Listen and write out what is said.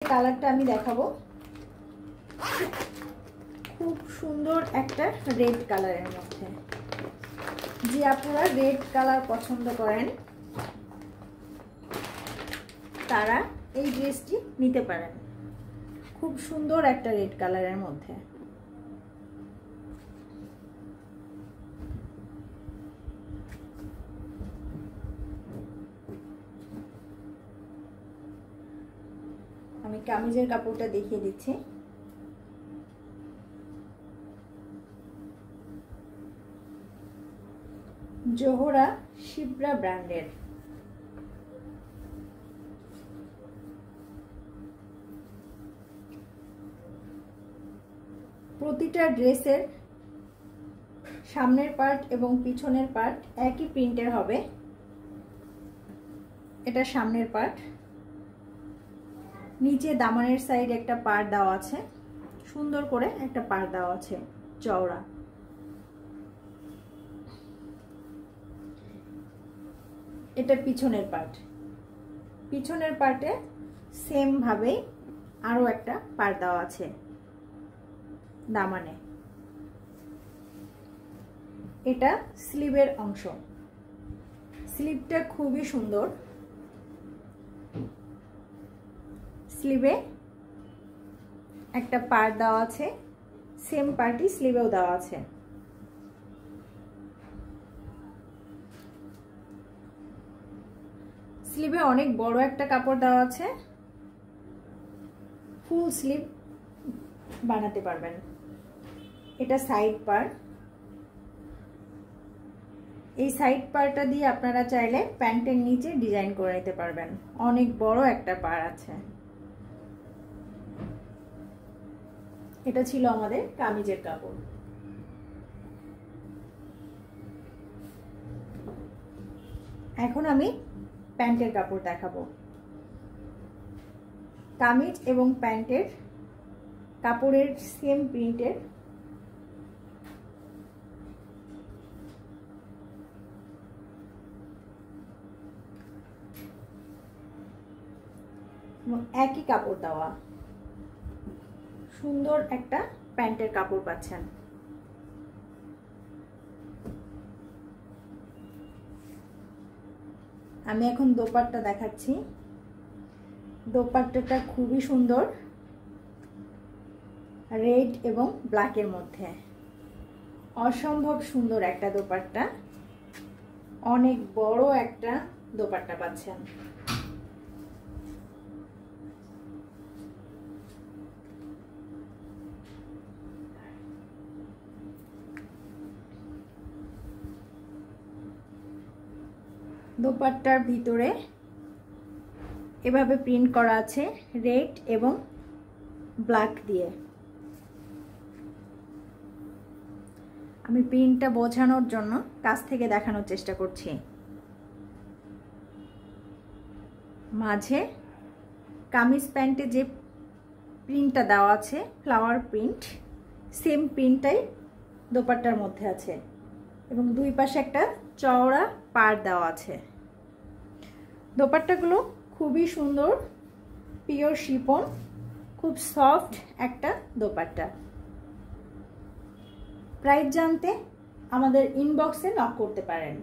কালারটা আমি দেখাবো, খুব সুন্দর একটা রেড কালারের মধ্যে। যে আপনারা রেড কালার পছন্দ করেন তারা এই ড্রেসটি নিতে পারেন। খুব সুন্দর একটা রেড কালারের মধ্যে। আমি কামিজের কাপড়টা দেখিয়ে দিচ্ছি। জোহরা শিবরা ব্র্যান্ডের। প্রতিটা ড্রেসের সামনের পার্ট এবং পিছনের পার্ট একই প্রিন্টের হবে। এটা সামনের পার্ট, নিচে দামানের সাইড একটা পাড় দেওয়া আছে, সুন্দর করে একটা পাড় দেওয়া আছে চওড়া। এটা পিছনের পার্ট, পিছনের পার্টে সেম ভাবে আরো একটা পাড় দেওয়া আছে দামানে। এটা স্লিভের অংশ, স্লিভটা খুবই সুন্দর। স্লিভে একটা পার্ট দেওয়া আছে, সেম পার্টই স্লিভেও দেওয়া আছে। স্লিভে অনেক বড় একটা কাপড় দেওয়া আছে, ফুল স্লিভ বানাতে পারবেন। এটা সাইড পার্ট, এই সাইড পার্টটা দিয়ে আপনারা চাইলে প্যান্টের নিচে ডিজাইন করে নিতে পারবেন। অনেক বড় একটা পাড় আছে। এটা ছিল আমাদের কামিজের কাপড়। এখন আমি প্যান্টের কাপড় দেখাবো। কামিজ এবং প্যান্টের কাপড়ের সেম প্রিন্টের একই কাপড় দেওয়া সুন্দর একটা প্যান্টের কাপড় পাচ্ছেন। আমি এখন দোপাট্টা দেখাচ্ছি। দোপাট্টাটা খুবই সুন্দর, রেড এবং ব্ল্যাকের মধ্যে। অসম্ভব সুন্দর একটা দোপাট্টা, অনেক বড় একটা দোপাট্টা পাচ্ছেন। দোপাট্টার ভিতরে এভাবে প্রিন্ট করা আছে রেড এবং ব্ল্যাক দিয়ে। আমি প্রিন্টটা বোঝানোর জন্য কাছ থেকে দেখানোর চেষ্টা করছি। মাঝে কামিজ প্যান্টে যে প্রিন্টটা দেওয়া আছে ফ্লাওয়ার প্রিন্ট, সেম প্রিন্টটাই দোপাট্টার মধ্যে আছে এবং দুই পাশে একটা চওড়া পাড় দেওয়া আছে। দোপাট্টাগুলো খুবই সুন্দর, পিওর শিফন, খুব সফট একটা দোপাট্টা। প্রাইস জানতে আমাদের ইনবক্সে নক করতে পারেন।